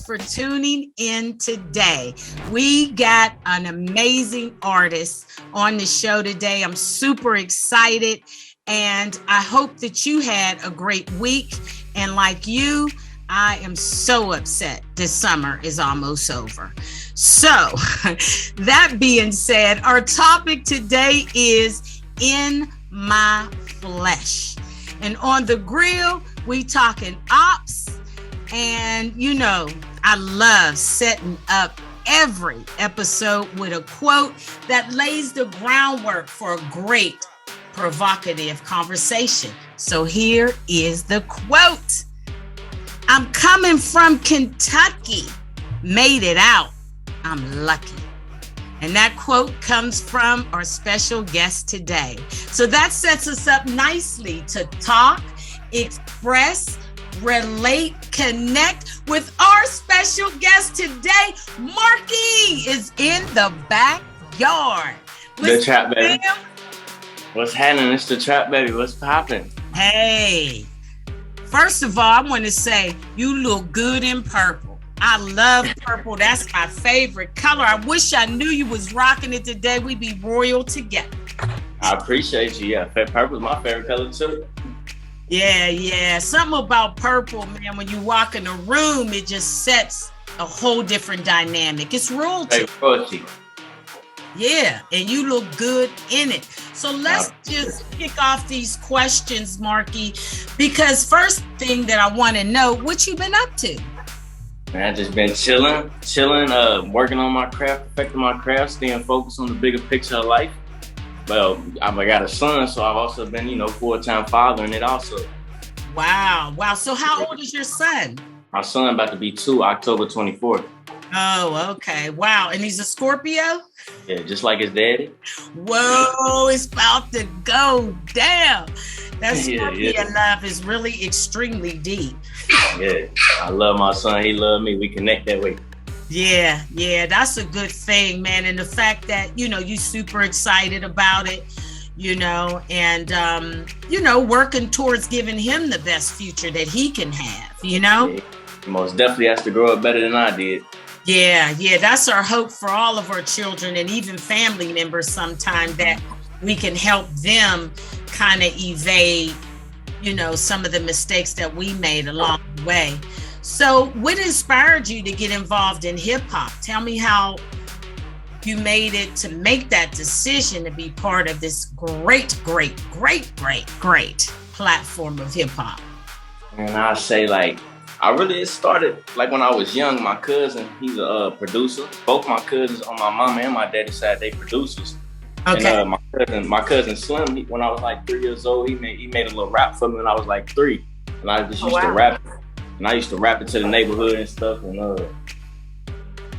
for tuning in today. We got an amazing artist on the show today. I'm super excited, and I hope that you had a great week. And like you, I am so upset this summer is almost over. So that being said, our topic today is In My Flesh. And on the grill, we talking Opps. And you know, I love setting up every episode with a quote that lays the groundwork for a great provocative conversation. So here is the quote. I'm coming from Kentucky, made it out, I'm lucky. And that quote comes from our special guest today. So that sets us up nicely to talk, express, relate, connect with our special guest today. Markie is in the backyard. The Trap Baby. What's happening? It's the Trap Baby. What's popping? Hey. First of all, I want to say you look good in purple. I love purple. That's my favorite color. I wish I knew you was rocking it today. We'd be royal together. I appreciate you. Yeah, purple's my favorite color too. Yeah. Something about purple, man. When you walk in a room, it just sets a whole different dynamic. It's royalty. Hey, royalty. Yeah, and you look good in it. So let's just kick off these questions, Markie, because first thing that I want to know, what you been up to? Man, I just been chilling, working on my craft, perfecting my craft, staying focused on the bigger picture of life. Well, I got a son, so I've also been, full-time father in it also. Wow. So how old is your son? My son about to be 2, October 24th. Oh, okay. Wow. And he's a Scorpio? Yeah, just like his daddy. Whoa, it's about to go down. That Scorpio love is really extremely deep. Yeah, I love my son. He loves me. We connect that way. Yeah, that's a good thing, man. And the fact that, you super excited about it, and, working towards giving him the best future that he can have, Yeah, he most definitely has to grow up better than I did. Yeah, that's our hope for all of our children and even family members sometime, that we can help them kind of evade, some of the mistakes that we made along the way. So what inspired you to get involved in hip hop? Tell me how you made it to make that decision to be part of this great platform of hip hop. And I say it started when I was young. My cousin, he's a producer. Both my cousins on my mama and my daddy side, they producers. Okay. And my cousin Slim, when I was 3 years old, he made a little rap for me when I was 3. And I just used to rap. And I used to rap it to the neighborhood and stuff. And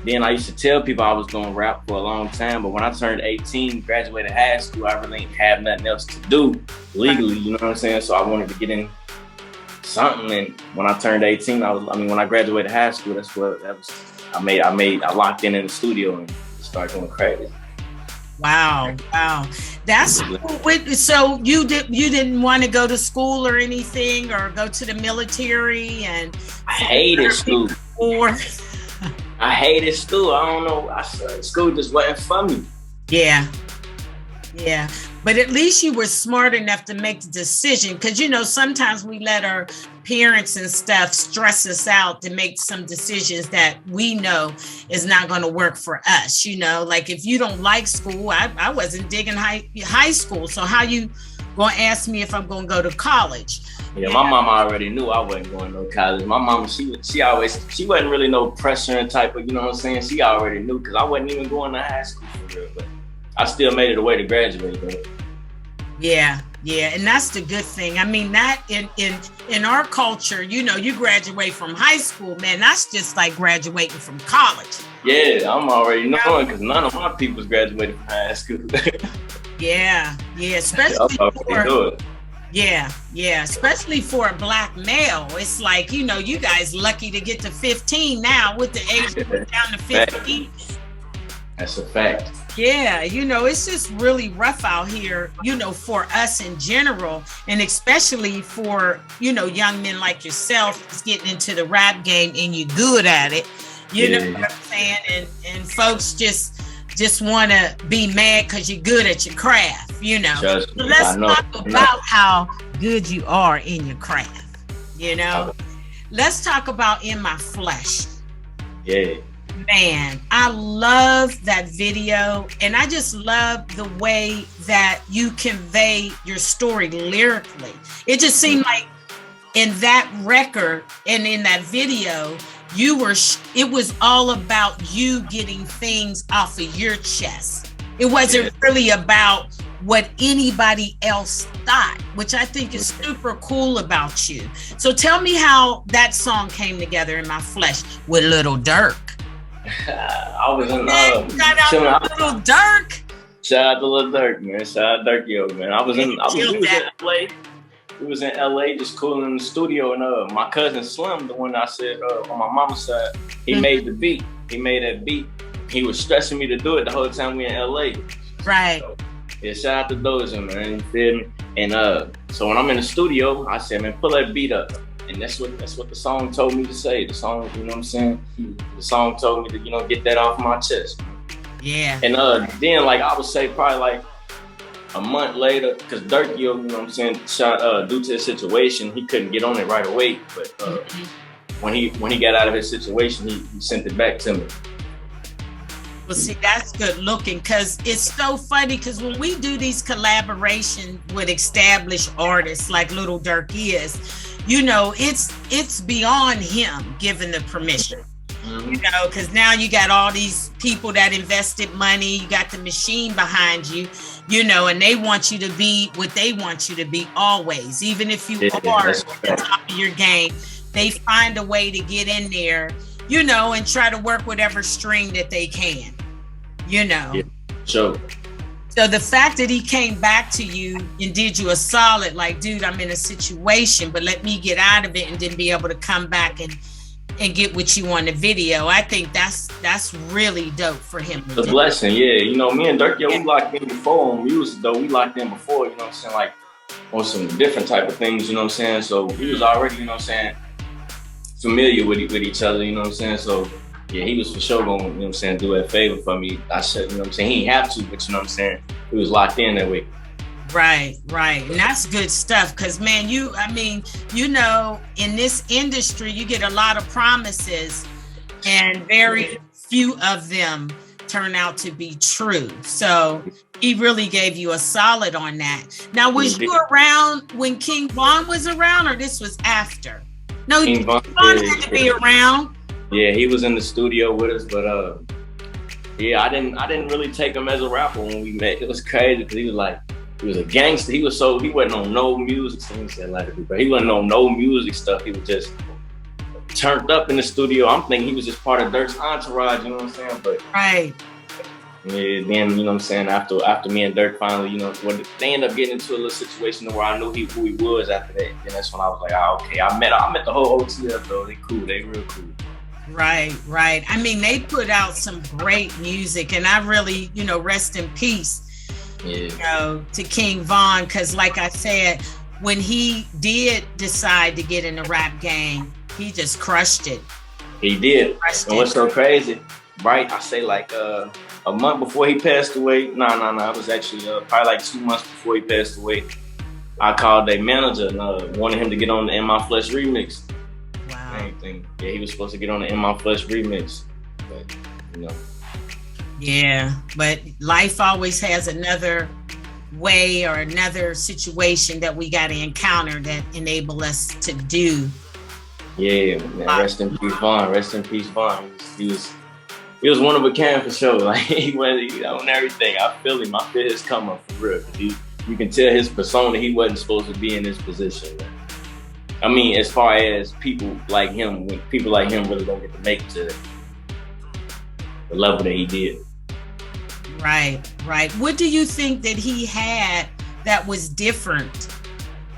then I used to tell people I was gonna rap for a long time. But when I turned 18, graduated high school, I really didn't have nothing else to do legally. You know what I'm saying? So I wanted to get in something. And when I turned 18, when I graduated high school, I locked in the studio and started going crazy. Wow. That's cool. So you didn't want to go to school or anything, or go to the military? And I hated school. I hated school. I don't know. School just wasn't for me. Yeah. But at least you were smart enough to make the decision, because sometimes we let our parents and stuff stress us out to make some decisions that we know is not going to work for us. If you don't like school, I wasn't digging high school, so how you gonna ask me if I'm gonna go to college? Yeah, my mama already knew I wasn't going to college. My mama, she wasn't really no pressuring type of, she already knew, because I wasn't even going to high school for real, but I still made it a way to graduate though. Yeah, and that's the good thing. I mean, that in our culture, you graduate from high school, man, that's just like graduating from college. Yeah, I'm already knowing, because none of my people's graduated from high school. Yeah, especially especially for a black male. It's like, you guys lucky to get to 15 now, with the age down to 15. That's a fact. Yeah, it's just really rough out here, for us in general, and especially for, young men like yourself that's getting into the rap game and you're good at it. You know what I'm saying? And folks just want to be mad because you're good at your craft, Trust me, Let's talk about how good you are in your craft, Let's talk about In My Flesh. Yeah. Man, I love that video, and I just love the way that you convey your story lyrically. It just seemed like in that record and in that video, it was all about you getting things off of your chest. It wasn't really about what anybody else thought, which I think is super cool about you. So tell me how that song came together, In My Flesh, with Lil Durk. I was in shout out to Lil Durk. Shout out to Lil Durk, man. Shout out to Durk, man. we was in LA. We was in LA just cooling in the studio, and my cousin Slim, the one I said on my mama's side, he made the beat. He made that beat. He was stressing me to do it the whole time we in LA. Right. So, yeah, shout out to Doja, man. You feel me? And so when I'm in the studio, I said, man, pull that beat up. And that's what the song told me to say. The song, you know what I'm saying? The song told me to, get that off my chest. Yeah. And then, like, I would say probably like a month later, because Durk, you know what I'm saying, due to his situation, he couldn't get on it right away. But when he got out of his situation, he sent it back to me. Well, see, that's good looking, because it's so funny, because when we do these collaborations with established artists like Lil Durk is, it's beyond him giving the permission. Because now you got all these people that invested money, you got the machine behind you, and they want you to be what they want you to be always. Even if you are at the top of your game, they find a way to get in there, and try to work whatever string that they can, Yeah, sure. So the fact that he came back to you and did you a solid, like, dude, I'm in a situation, but let me get out of it, and then be able to come back and get what you on the video. I think that's really dope for him. The blessing, yeah. Me and Durk, we locked in before on music, though. We locked in before, you know what I'm saying, like on some different type of things, you know what I'm saying? So we was already, you know what I'm saying, familiar with each other, you know what I'm saying? So yeah, he was for sure going, you know what I'm saying, do a favor for me. I said, you know what I'm saying, he ain't have to, but you know what I'm saying, he was locked in that way. Right. And that's good stuff, because, man, in this industry, you get a lot of promises, and very few of them turn out to be true. So he really gave you a solid on that. Now, was you around when King Von was around, or this was after? No, King Von had to be around. Yeah, he was in the studio with us, but yeah, I didn't really take him as a rapper when we met. It was crazy, because he was a gangster. He wasn't on no music. But he wasn't on no music stuff. He was just turned up in the studio. I'm thinking he was just part of Durk's entourage. You know what I'm saying? But right. Yeah, then you know what I'm saying. After me and Durk finally, they ended up getting into a little situation where I knew who he was after that. And that's when I was like, okay. I met the whole OTF though. They cool. They real cool. Right. I mean, they put out some great music, and I really, rest in peace. Yeah. To King Von, because like I said, when he did decide to get in the rap game, he just crushed it. He did. And what's so crazy, right? I say like a month before he passed away. No. It was actually probably like 2 months before he passed away. I called their manager and wanted him to get on the In My Flesh remix. Wow. Anything. Yeah, he was supposed to get on the In My Flesh remix, but Yeah, but life always has another way or another situation that we got to encounter that enable us to do. Yeah, man, rest in peace, Vaughn. Rest in peace, Vaughn. He was one of a kind for sure. Like he was, on everything. I feel him. I feel his come up for real. You can tell his persona. He wasn't supposed to be in this position. Man. I mean, as far as people like him, when people like him really don't get to make it to the level that he did. Right. What do you think that he had that was different,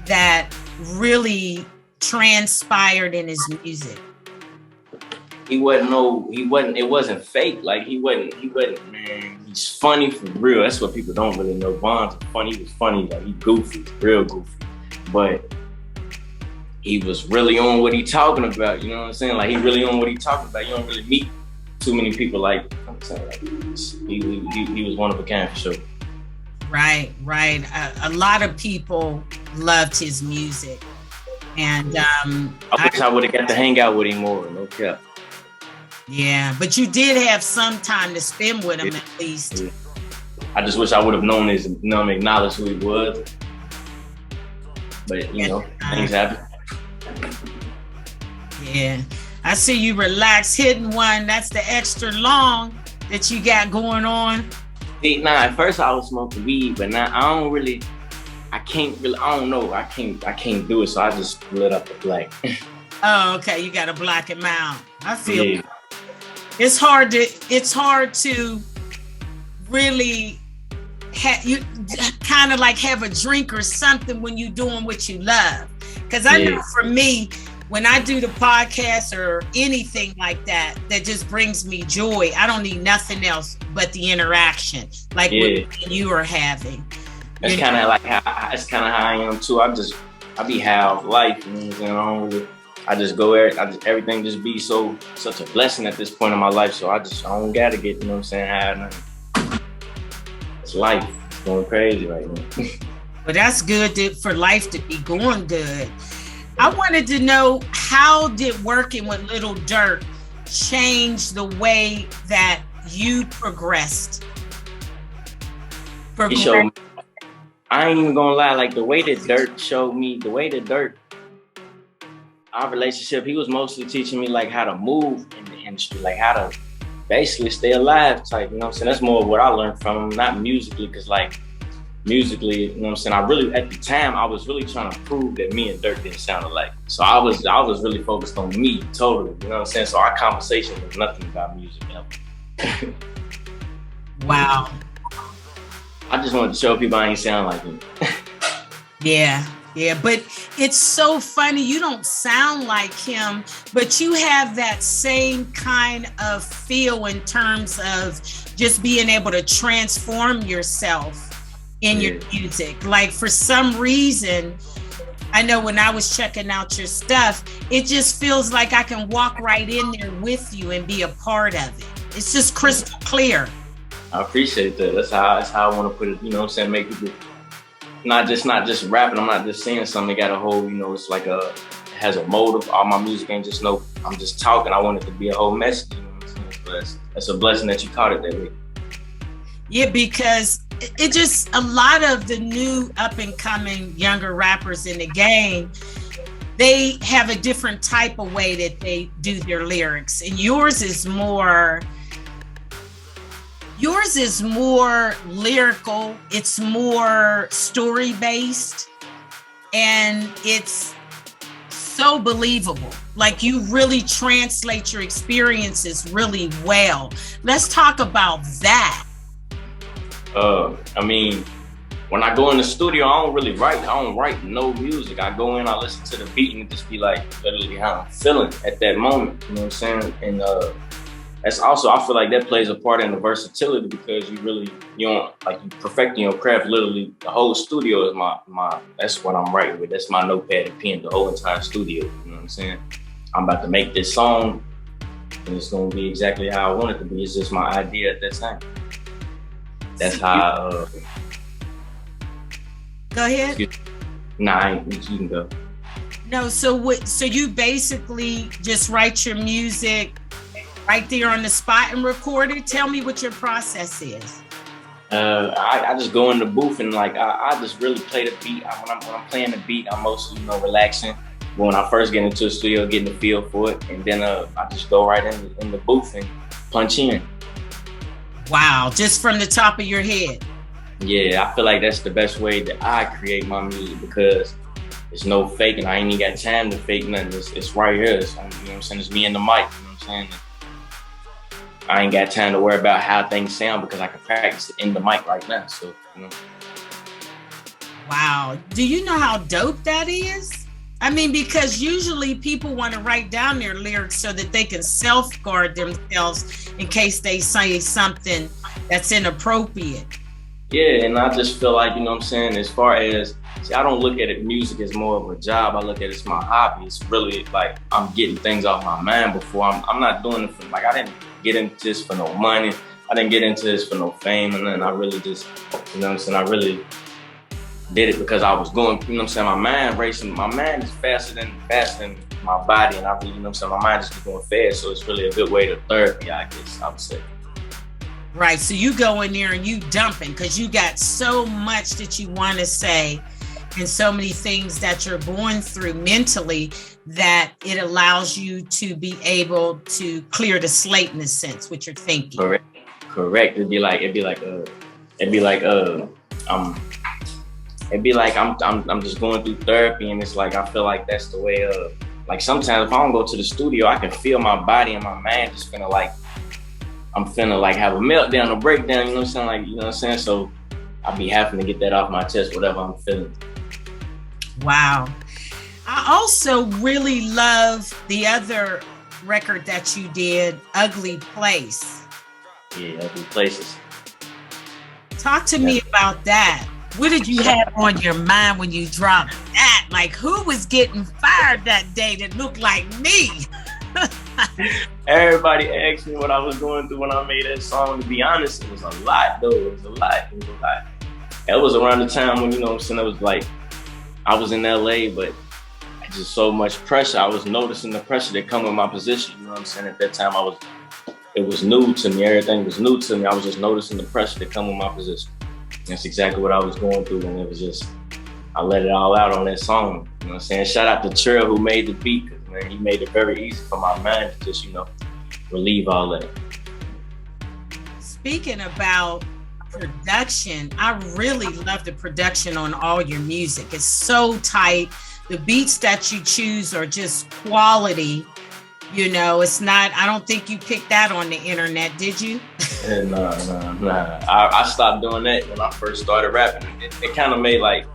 that really transpired in his music? it wasn't fake. Like he wasn't, man, he's funny for real. That's what people don't really know. Von's funny. He was funny, like he goofy, real goofy. But he was really on what he talking about, you know what I'm saying? Like he really on what he talking about. You don't really meet too many people like I'm saying, like he was one of a kind for sure. Right. A lot of people loved his music. And I wish I would have got to hang out with him more, no cap. Yeah, but you did have some time to spend with him at least. Yeah. I just wish I would have known acknowledged who he was. But things happen. Yeah. I see you relax hitting one. That's the extra long that you got going on. See, at first I was smoking weed, but now I can't do it, so I just lit up the black. Oh, okay. You got to black him out. I feel it. It's hard to really you kind of like have a drink or something when you're doing what you love. Because I know for me, when I do the podcast or anything like that, that just brings me joy. I don't need nothing else but the interaction, like what you are having. That's kind of like how I am too. I be high off life. You know what I'm saying? I just go there. Everything just be such a blessing at this point in my life. So I don't gotta get, you know what I'm saying, high or nothing. It's life. It's going crazy right now. Well, that's good for life to be going good. I wanted to know, how did working with Lil Durk change the way that you progressed? He showed me. I ain't even gonna lie, like the way that Durk, our relationship, he was mostly teaching me like how to move in the industry, like how to basically stay alive type, you know what I'm saying? That's more of what I learned from him, not musically, because like musically, you know what I'm saying, at the time, I was really trying to prove that me and Durk didn't sound alike. So I was really focused on me, totally, you know what I'm saying? So our conversation was nothing about music ever. Wow. I just wanted to show people I ain't sound like him. Yeah, but it's so funny. You don't sound like him, but you have that same kind of feel in terms of just being able to transform yourself in your music. Like for some reason, I know when I was checking out your stuff, it just feels like I can walk right in there with you and be a part of it. It's just crystal clear. I appreciate that. That's how I want to put it, you know what I'm saying, make people not just rapping. I'm not just saying something. It got a whole, it's like it has a motive. All my music ain't just I'm just talking. I want it to be a whole message, you know what I'm saying? So that's a blessing that you caught it that way. Yeah, because it just, a lot of the new up and coming younger rappers in the game, they have a different type of way that they do their lyrics. And yours is more lyrical, it's more story based, and it's so believable. Like you really translate your experiences really well. Let's talk about that. I mean, when I go in the studio, I don't write no music. I go in, I listen to the beat, and it just be like literally how I'm feeling at that moment, you know what I'm saying? And that's also, I feel like that plays a part in the versatility, because you perfecting your craft. Literally, the whole studio is my that's what I'm writing with. That's my notepad and pen, the whole entire studio, you know what I'm saying? I'm about to make this song, and it's gonna be exactly how I want it to be. It's just my idea at that time. That's how Go ahead. You can go. No, so you basically just write your music right there on the spot and record it? Tell me what your process is. I just go in the booth and I just really play the beat. When I'm playing the beat, I'm mostly relaxing. But when I first get into the studio, getting the feel for it, and then I just go right in the booth and punch in. Wow, just from the top of your head. Yeah, I feel like that's the best way that I create my music, because it's no faking. I ain't even got time to fake nothing. It's right here. You know what I'm saying? It's me and the mic. You know what I'm saying? I ain't got time to worry about how things sound, because I can practice it in the mic right now. So, Wow. Do you know how dope that is? I mean, because usually people want to write down their lyrics so that they can self-guard themselves in case they say something that's inappropriate. Yeah, and I just feel like, you know what I'm saying, as far as, see, I don't look at it, music as more of a job. I look at it as my hobby. It's really like I'm getting things off my mind before. I'm not doing it for, like, I didn't get into this for no money. I didn't get into this for no fame. And then I really just, you know what I'm saying, I really did it because I was going, you know what I'm saying, my mind racing. My mind is faster than my body. And I really, you know what I'm saying, my mind is just going fast. So it's really a good way to therapy, I guess I would say. Right, so you go in there and you dumping because you got so much that you want to say and so many things that you're going through mentally that it allows you to be able to clear the slate in a sense, what you're thinking. Correct. It'd be like I'm just going through therapy, and it's like I feel like that's the way like sometimes if I don't go to the studio, I can feel my body and my mind just finna like I'm finna like have a meltdown, a breakdown, you know what I'm saying? Like, you know what I'm saying? So I be having to get that off my chest, whatever I'm feeling. Wow. I also really love the other record that you did, Ugly Place. Yeah, Ugly Places. Talk to me about that. What did you have on your mind when you dropped that? Like, who was getting fired that day that looked like me? Everybody asked me what I was going through when I made that song. To be honest, it was a lot, though. It was a lot. It was around the time when, you know what I'm saying, it was like, I was in LA, but just so much pressure. I was noticing the pressure that come with my position. You know what I'm saying? At that time, it was new to me. Everything was new to me. I was just noticing the pressure that come with my position. That's exactly what I was going through, and it was just, I let it all out on that song. You know what I'm saying? Shout out to Trill who made the beat, because, man, he made it very easy for my mind to just, you know, relieve all that. Speaking about production, I really love the production on all your music. It's so tight. The beats that you choose are just quality. You know, it's not, I don't think you picked that on the internet, did you? Nah. I stopped doing that when I first started rapping. It kind of made like,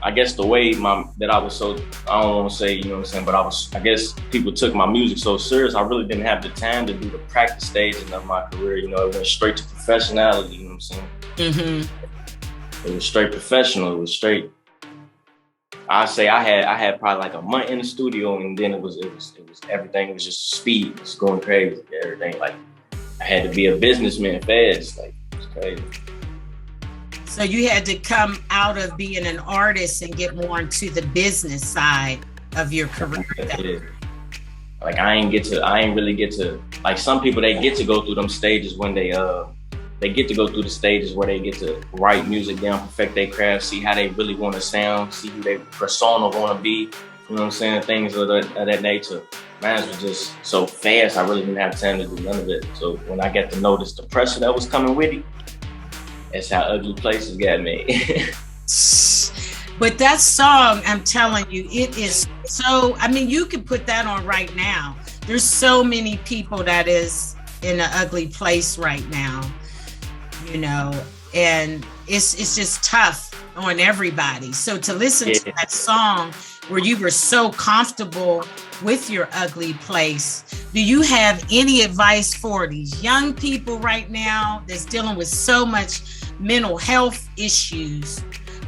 I guess the way that I was so, I don't want to say, you know what I'm saying, but I guess people took my music so serious, I really didn't have the time to do the practice staging of my career. You know, it went straight to professionality, you know what I'm saying? Mm-hmm. It was straight professional, it was straight. I say I had probably like a month in the studio, and then it was everything was just speed. It was going crazy. Everything, like, I had to be a businessman fast. Like, it was crazy. So you had to come out of being an artist and get more into the business side of your career. Yeah. Like I ain't really get to, like some people, they get to go through them stages when they get to go through the stages where they get to write music down, perfect their craft, see how they really want to sound, see who their persona want to be, you know what I'm saying, things of that nature. Mine was just so fast, I really didn't have time to do none of it. So when I got to notice the pressure that was coming with it, that's how Ugly Places got made. But that song, I'm telling you, it is so, I mean, you could put that on right now. There's so many people that is in an ugly place right now, you know, and it's just tough on everybody. So to listen to that song where you were so comfortable with your ugly place, do you have any advice for these young people right now that's dealing with so much mental health issues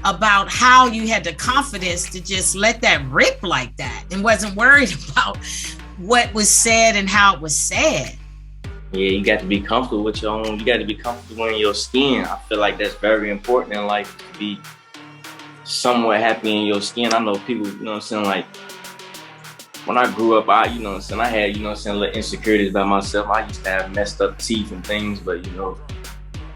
about how you had the confidence to just let that rip like that and wasn't worried about what was said and how it was said? Yeah, you got to be comfortable with your own, you got to be comfortable in your skin. I feel like that's very important in life, to be somewhat happy in your skin. I know people, you know what I'm saying, like, when I grew up, you know what I'm saying, I had, you know what I'm saying, little insecurities about myself. I used to have messed up teeth and things, but, you know,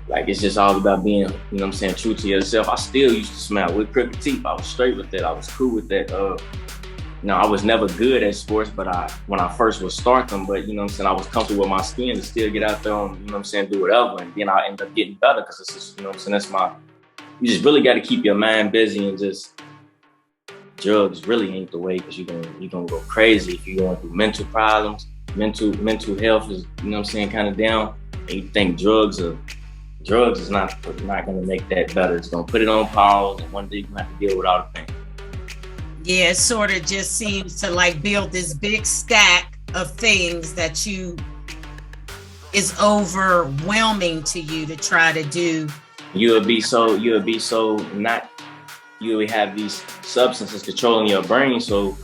like, it's just all about being, you know what I'm saying, true to yourself. I still used to smile with crooked teeth. I was straight with that. I was cool with that. You know, I was never good at sports, but when I first would start them, but, you know what I'm saying, I was comfortable with my skin to still get out there and, you know what I'm saying, do whatever. And then I end up getting better because it's just, you know what I'm saying, you just really got to keep your mind busy, and just, drugs really ain't the way, because you're gonna go crazy if you're going through mental problems. Mental health is, you know what I'm saying, kind of down, and you think drugs is not gonna make that better. It's gonna put it on pause, and one day you're gonna have to deal with all the pain. Yeah, it sort of just seems to like build this big stack of things that is overwhelming to you to try to do. You would have these substances controlling your brain, so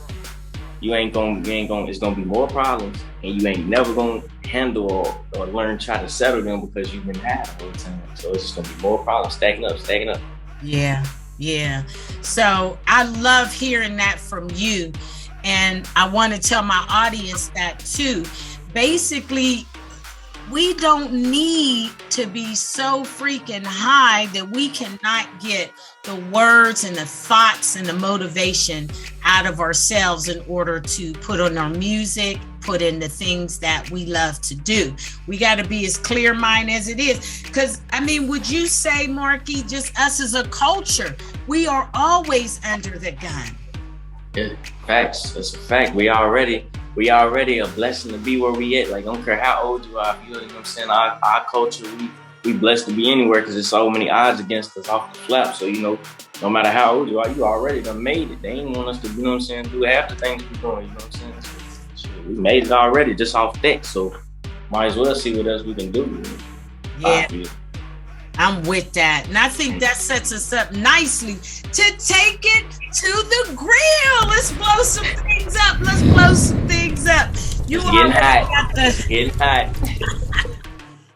it's gonna be more problems, and you ain't never gonna handle or learn, try to settle them because you've been high all the time. So it's just gonna be more problems stacking up. Yeah. So I love hearing that from you. And I want to tell my audience that too. Basically, we don't need to be so freaking high that we cannot get the words and the thoughts and the motivation out of ourselves in order to put on our music, put in the things that we love to do. We got to be as clear minded as it is. Because, I mean, would you say, Markie, just us as a culture, we are always under the gun? Yeah, facts. It's a fact. We already a blessing to be where we at. Like, I don't care how old you are, you know what I'm saying? Our culture, we blessed to be anywhere because there's so many odds against us off the flap. So, you know, no matter how old you are, you already done made it. They ain't want us to, you know what I'm saying, do half the things we're doing, you know what I'm saying? So, shit, we made it already just off that. So might as well see what else we can do. Yeah. I'm with that. And I think that sets us up nicely to take it to the grill. Let's blow some things up. It's getting hot.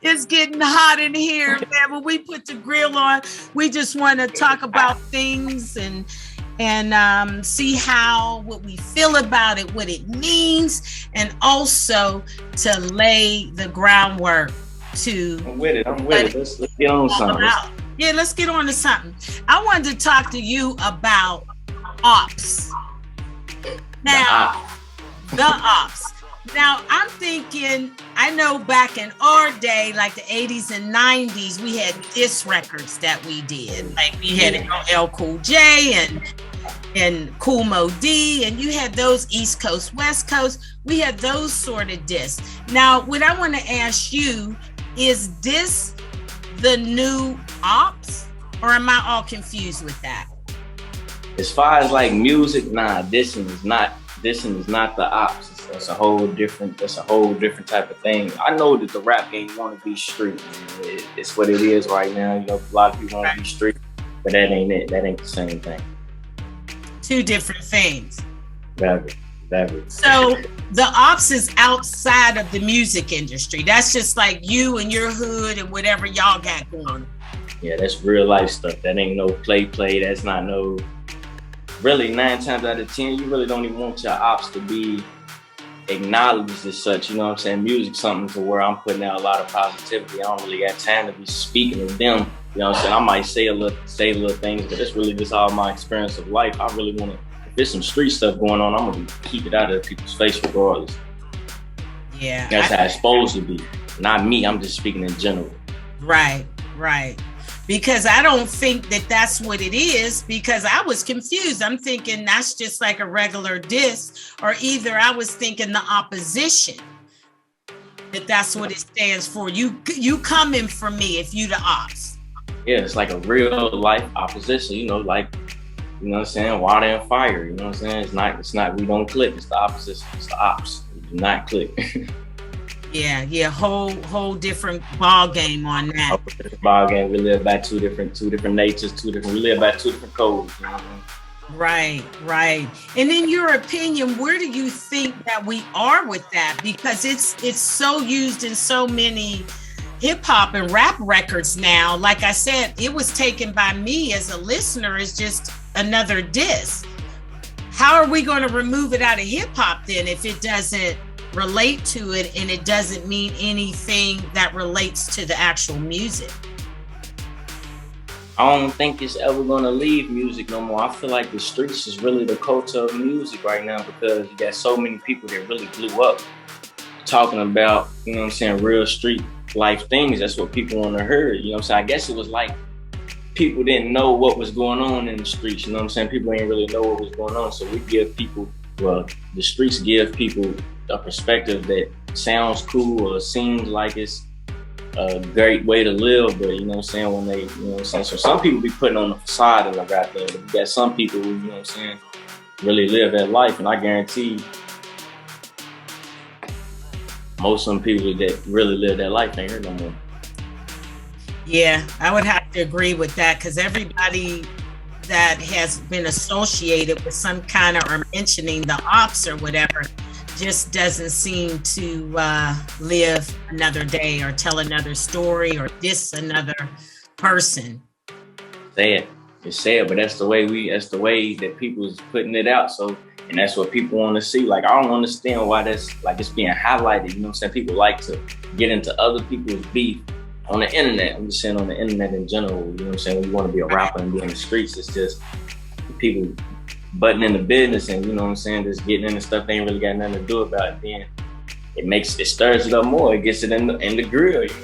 It's getting hot in here, man. When we put the grill on, we just want to talk about things and see what we feel about it, what it means, and also to lay the groundwork to. I'm with it. Let's get on something. Yeah, let's get on to something. I wanted to talk to you about Opps. Now, the Opps. Now, I'm thinking, I know back in our day, like the 80s and 90s, we had diss records that we did. Like we had LL Cool J and Cool Mo D, and you had those East Coast, West Coast. We had those sort of diss. Now, what I want to ask you, is this the new Opps, or am I all confused with that? As far as like music, nah, dissing is not the Opps. That's a whole different type of thing. I know that the rap game want to be street. It's what it is right now. You know, a lot of people want to be street, but that ain't it. That ain't the same thing. Two different things. Never. So the Opps is outside of the music industry. That's just like you and your hood and whatever y'all got going on. Yeah, that's real life stuff. That ain't no play. That's not no. Really, 9 times out of 10, you really don't even want your Opps to be acknowledged as such. You know what I'm saying? Music, something to where I'm putting out a lot of positivity. I don't really got time to be speaking to them. You know what I'm saying? I might say little things, but it's really just all my experience of life. I really want to. There's some street stuff going on, I'm gonna keep it out of people's face regardless. Yeah. That's how it's supposed to be. Not me, I'm just speaking in general. Right. Because I don't think that that's what it is, because I was confused. I'm thinking that's just like a regular diss, or either I was thinking the opposition, that's what it stands for. You coming for me if you the Opps. Yeah, it's like a real life opposition, you know, like, you know what I'm saying? Water and fire, you know what I'm saying? It's not, we don't click, it's the opposite, it's the Opps. We do not click. Yeah, whole different ball game on that. Whole different ball game. We live by two different natures, we live by two different codes, you know what I mean? Right. And in your opinion, where do you think that we are with that? Because it's so used in so many hip hop and rap records now. Like I said, it was taken by me as a listener as just another diss. How are we going to remove it out of hip hop then if it doesn't relate to it and it doesn't mean anything that relates to the actual music? I don't think it's ever going to leave music no more. I feel like the streets is really the culture of music right now, because you got so many people that really blew up talking about, you know what I'm saying, real street life things. That's what people want to hear, you know what I'm saying? I guess it was like people didn't know what was going on in the streets, you know what I'm saying? People didn't really know what was going on, so we give people, the streets give people a perspective that sounds cool or seems like it's a great way to live, but you know what I'm saying, when they, you know what I'm saying, so some people be putting on the facade of the rap thing, but you got some people who, you know what I'm saying, really live that life, and I guarantee most of them people that really live that life ain't here no more. Yeah, I would have to agree with that, because everybody that has been associated with some kind of, or mentioning the Opps or whatever, just doesn't seem to live another day or tell another story or diss another person. It's sad, but that's the way that people is putting it out. So, and that's what people want to see. Like, I don't understand why that's like it's being highlighted. You know what I'm saying? People like to get into other people's beef on the internet. I'm just saying on the internet in general. You know what I'm saying? When you want to be a rapper and be in the streets, it's just people butting in the business, and you know what I'm saying, just getting into stuff they ain't really got nothing to do about it. Then it stirs it up more. It gets it in the grill. You know?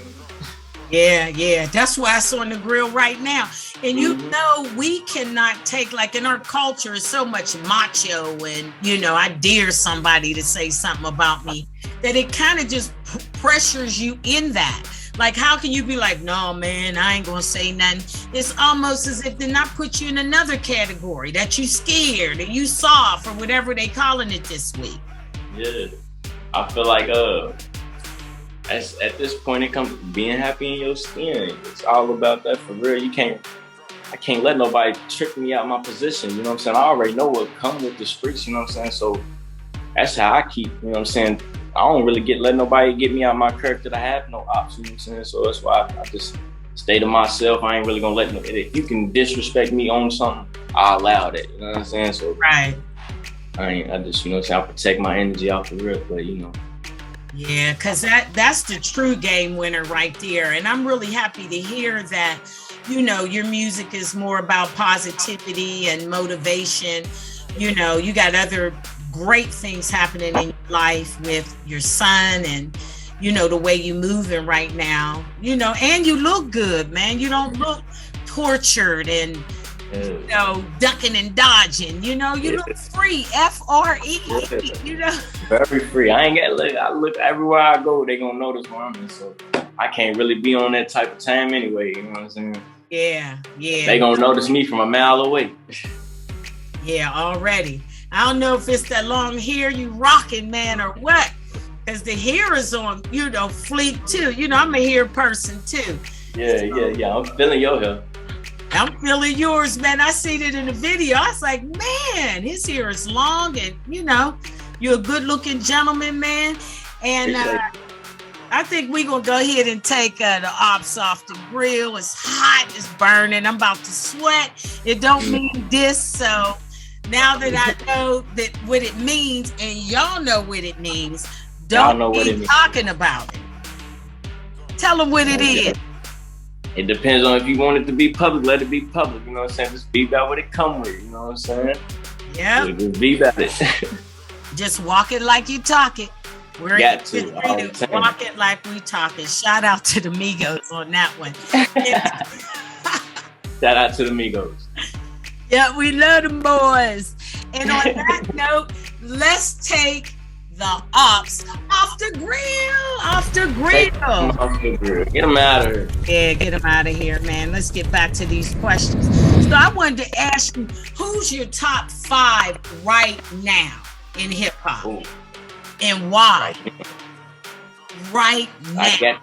Yeah. That's why it's on the grill right now. And you know, we cannot take, like, in our culture, is so much macho, and you know, I dare somebody to say something about me, that it kind of just pressures you in that. Like, how can you be like, no, man, I ain't gonna say nothing? It's almost as if they not put you in another category, that you scared or you soft or whatever they calling it this week. Yeah, I feel like at this point, it comes to being happy in your skin. It's all about that for real. I can't let nobody trick me out of my position. You know what I'm saying? I already know what comes with the streets. You know what I'm saying? So that's how I keep. You know what I'm saying? I don't really let nobody get me out of my character. I have no Opps. You know what I'm saying? So that's why I just stay to myself. I ain't really gonna let no. If you can disrespect me on something, I'll allow that. You know what I'm saying? So right. I just, you know what I'm saying, I protect my energy off the rip, but you know. Yeah, because that's the true game winner right there. And I'm really happy to hear that, you know, your music is more about positivity and motivation. You know, you got other great things happening in your life with your son, and, you know, the way you moving right now, you know, and you look good, man. You don't look tortured and, you know, ducking and dodging. You know, you look free, F-R-E, you know. Very free. I look everywhere I go, they gonna notice where I'm in. So I can't really be on that type of time anyway, you know what I'm saying? Yeah. They gonna notice me from a mile away. Yeah, already. I don't know if it's that long hair you rocking, man, or what. Because the hair is on, you know, fleek too. You know, I'm a hair person too. Yeah. I'm feeling your hair. I'm feeling yours, man. I seen it in the video. I was like, man, his hair is long, and you know, you're a good-looking gentleman, man. And I think we're gonna go ahead and take the Opps off the grill. It's hot, it's burning. I'm about to sweat. It don't mean this, so now that I know that what it means, and y'all know what it means, don't keep talking about it. Tell them what it is. It depends on if you want it to be public, let it be public. You know what I'm saying? Just be about what it come with. You know what I'm saying? Yeah. Just be about it. Just walk it like you talk it. We're got to all the time. Walk it like we talk it. Shout out to the Migos on that one. Shout out to the Migos. Yeah, we love them boys. And on that note, let's take the Opps off the grill. Off the grill. Get them out of here. Yeah, get them out of here, man. Let's get back to these questions. So I wanted to ask you, who's your top 5 right now in hip hop? And why? Right now.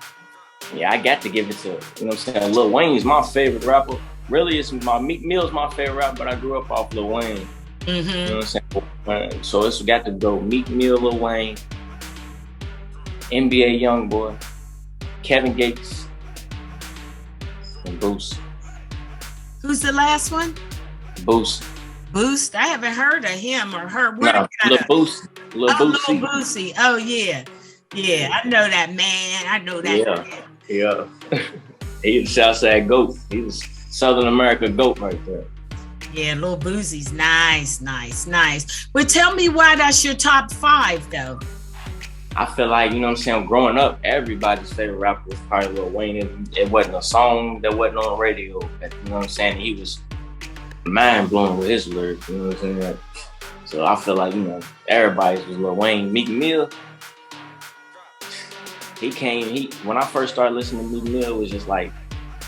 I got to give it to, you know what I'm saying, Lil Wayne's my favorite rapper. Really, Meek Mill's my favorite rapper, but I grew up off Lil Wayne. You know what I'm saying? So it's got to go Meek Mill, Lil Wayne, NBA Youngboy, Kevin Gates, and Boost. Who's the last one? Boost. Boost? I haven't heard of him or her. No, Lil Boost. Lil Boosie. Lil Boosie. Oh, yeah. Yeah, I know that man. I know that man. Yeah. He's a Southside GOAT. He's a Southern America GOAT right there. Yeah, Lil Boosie's nice. But tell me why that's your top 5, though. I feel like, you know what I'm saying, growing up, everybody's favorite rapper was probably Lil Wayne. It wasn't a song that wasn't on the radio. You know what I'm saying? He was mind-blowing with his lyrics, you know what I'm saying? So I feel like, you know, everybody's was Lil Wayne. Meek Mill, when I first started listening to Meek Mill, it was just like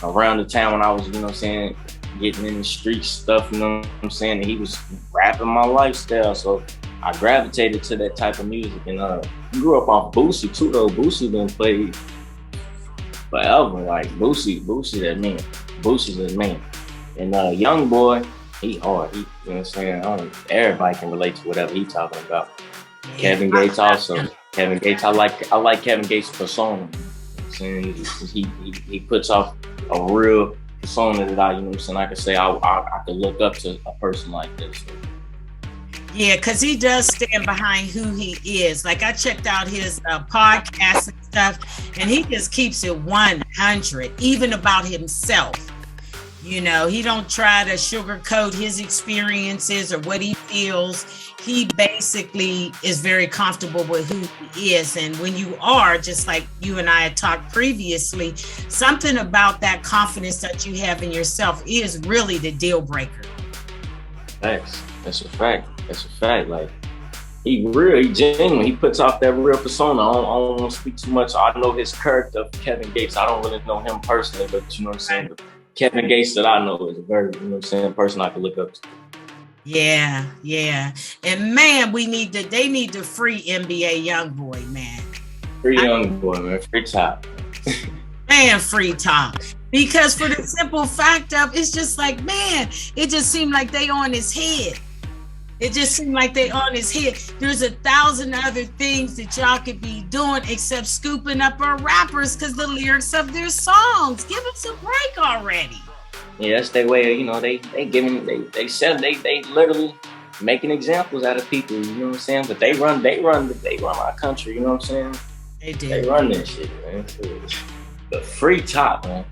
around the time when I was, you know what I'm saying, getting in the street stuff, you know what I'm saying? And he was rapping my lifestyle, so I gravitated to that type of music. And grew up off Boosie too, though. Boosie been played forever. Like Boosie that man. Boosie's his man. And Young Boy, he hard. He, you know what I'm saying? Everybody can relate to whatever he talking about. Yeah. Kevin Gates also. Kevin Gates, I like Kevin Gates' persona. You know what I'm saying? He puts off a real persona that I, you know what I'm saying, I can say I could look up to a person like this. Yeah, because he does stand behind who he is. Like I checked out his podcast and stuff, and he just keeps it 100, even about himself. You know, he don't try to sugarcoat his experiences or what he feels. He basically is very comfortable with who he is. And when you are, just like you and I had talked previously, something about that confidence that you have in yourself is really the deal breaker. Thanks. That's a fact. Like, he genuine. He puts off that real persona. I don't want to speak too much. I know his character of Kevin Gates. I don't really know him personally, but you know what I'm saying? But Kevin Gates that I know is a very, you know what I'm saying, person I can look up to. Yeah. And man, they need to free NBA Youngboy, man. Free Youngboy, man. Free top. Man, free top. Because for the simple fact of, it's just like, man, it just seemed like they on his head. There's 1,000 other things that y'all could be doing except scooping up our rappers because the lyrics of their songs. Give us a break already. Yeah, that's their way of, you know, they literally making examples out of people, you know what I'm saying? But they run our country, you know what I'm saying? They do. They run this shit, man. The free top, man.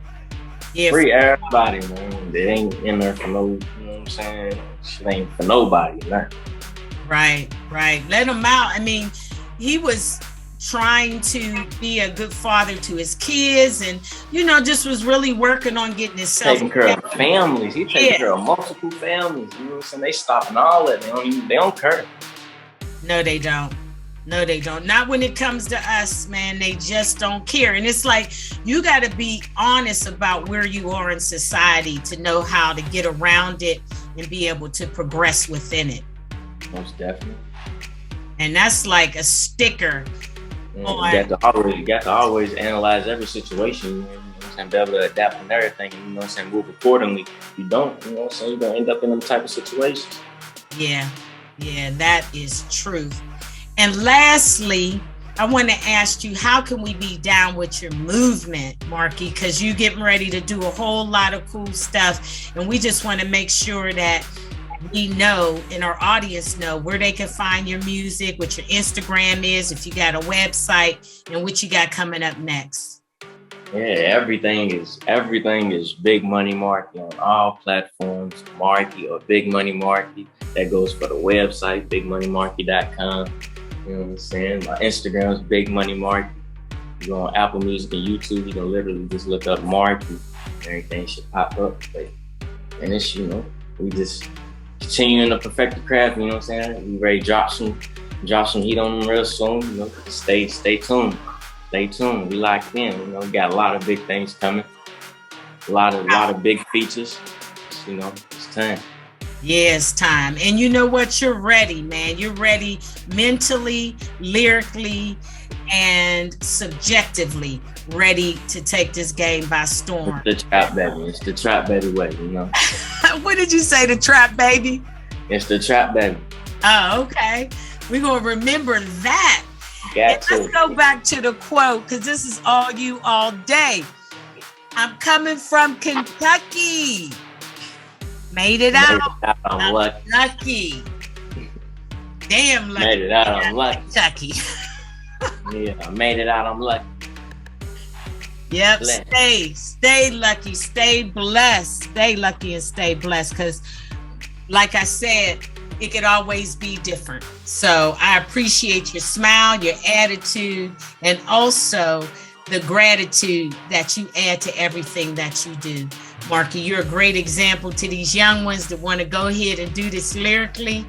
Yeah, free everybody, man. They ain't in there for no, you know what I'm saying? Shit ain't for nobody, man. Right. Let him out. I mean, he was trying to be a good father to his kids and, you know, just was really working on getting himself taking care of families. He taking care of multiple families. You know what I'm saying? They stopping all that. They don't care. No, they don't. Not when it comes to us, man. They just don't care. And it's like, you got to be honest about where you are in society to know how to get around it and be able to progress within it. Most definitely. And that's like a sticker. You got to always analyze every situation, you know what I'm saying, be able to adapt and everything, you know what I'm saying, move accordingly. You don't, you know what I'm saying, you're going to end up in them type of situations. Yeah, that is truth. And lastly, I want to ask you, how can we be down with your movement, Markie? Because you're getting ready to do a whole lot of cool stuff. And we just want to make sure that we know and our audience know where they can find your music, what your Instagram is, if you got a website, and what you got coming up next. Yeah, everything is Big Money Markie on all platforms, Markie or Big Money Markie. That goes for the website, bigmoneymarkie.com. You know what I'm saying? My Instagram is Big Money Markie. You go on Apple Music and YouTube, you can literally just look up Markie. Everything should pop up. And it's, you know, we just continuing to perfect the craft, you know what I'm saying? We ready to drop some heat on them real soon, you know. Stay tuned. We locked in, you know. We got a lot of big things coming. A lot of big features. You know, it's time. Yeah, it's time. And you know what? You're ready, man. You're ready mentally, lyrically, and subjectively ready to take this game by storm. It's the trap baby. It's the trap baby way, you know. What did you say, the trap baby? It's the trap baby. Oh, okay. We're going to remember that. Let's go back to the quote, because this is all you all day. I'm coming from Kentucky. Made it out. I'm lucky. Damn lucky. Made it out. I'm lucky. Kentucky. Yeah, I made it out. I'm lucky. Yep. Stay lucky. Stay blessed. Stay lucky and stay blessed. Because, like I said, it could always be different. So I appreciate your smile, your attitude, and also the gratitude that you add to everything that you do. Markie, you're a great example to these young ones that want to go ahead and do this lyrically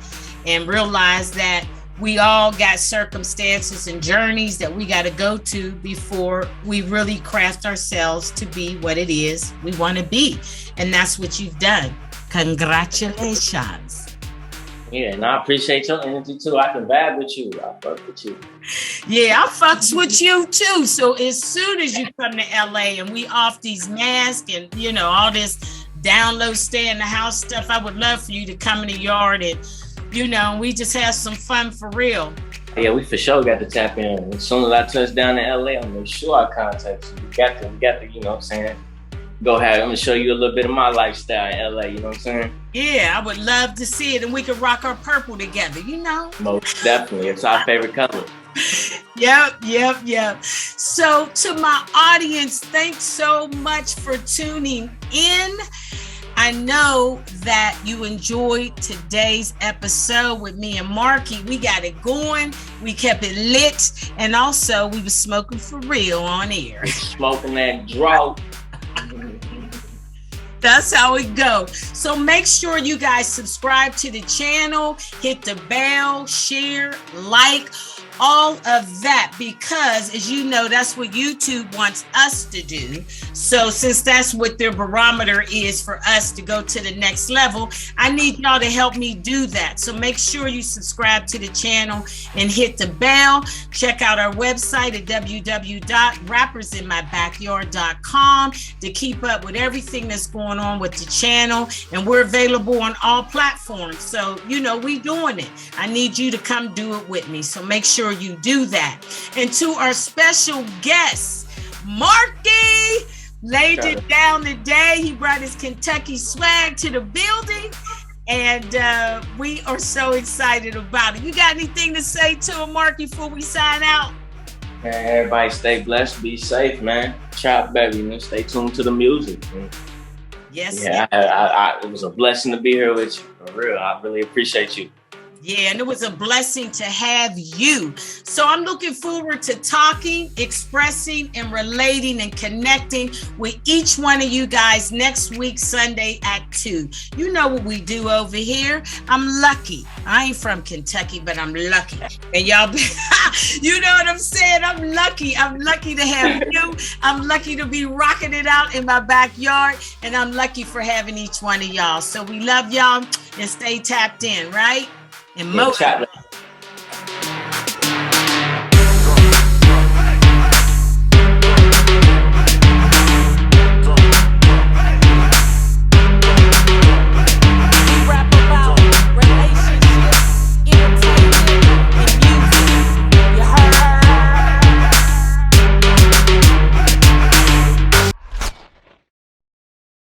and realize that we all got circumstances and journeys that we got to go to before we really craft ourselves to be what it is we want to be. And that's what you've done. Congratulations. Yeah, and I appreciate your energy too. I can vibe with you. I fuck with you. Yeah, I fucks with you too. So as soon as you come to LA and we off these masks and, you know, all this down low, stay in the house stuff, I would love for you to come in the yard and, you know, we just have some fun for real. Yeah, we for sure got to tap in. As soon as I touch down in LA, I'm make sure I contact you. We got to, you know what I'm saying? Go ahead, I'm gonna show you a little bit of my lifestyle in LA, you know what I'm saying? Yeah, I would love to see it, and we could rock our purple together, you know? Most definitely, it's our favorite color. Yep. So to my audience, thanks so much for tuning in. I know that you enjoyed today's episode with me and Markie. We got it going. We kept it lit. And also, we were smoking for real on air. Smoking that drought. That's how it goes. So make sure you guys subscribe to the channel, hit the bell, share, like, all of that, because as you know, that's what YouTube wants us to do. So since that's what their barometer is for us to go to the next level, I need y'all to help me do that. So make sure you subscribe to the channel and hit the bell. Check out our website at www.rappersinmybackyard.com to keep up with everything that's going on with the channel. And we're available on all platforms. So, you know, we doing it. I need you to come do it with me. So make sure you do that. And to our special guest, Markie laid it down today. He brought his Kentucky swag to the building, and we are so excited about it. You got anything to say to him, Markie, before we sign out? Man, everybody stay blessed, be safe, man. Chop, baby, you know, stay tuned to the music. Yes. Yeah, it was a blessing to be here with you, for real. I really appreciate you. Yeah, and it was a blessing to have you. So I'm looking forward to talking, expressing, and relating and connecting with each one of you guys next week, Sunday at 2. You know what we do over here. I'm lucky. I ain't from Kentucky, but I'm lucky. And y'all, you know what I'm saying? I'm lucky. I'm lucky to have you. I'm lucky to be rocking it out in my backyard. And I'm lucky for having each one of y'all. So we love y'all and stay tapped in, right? And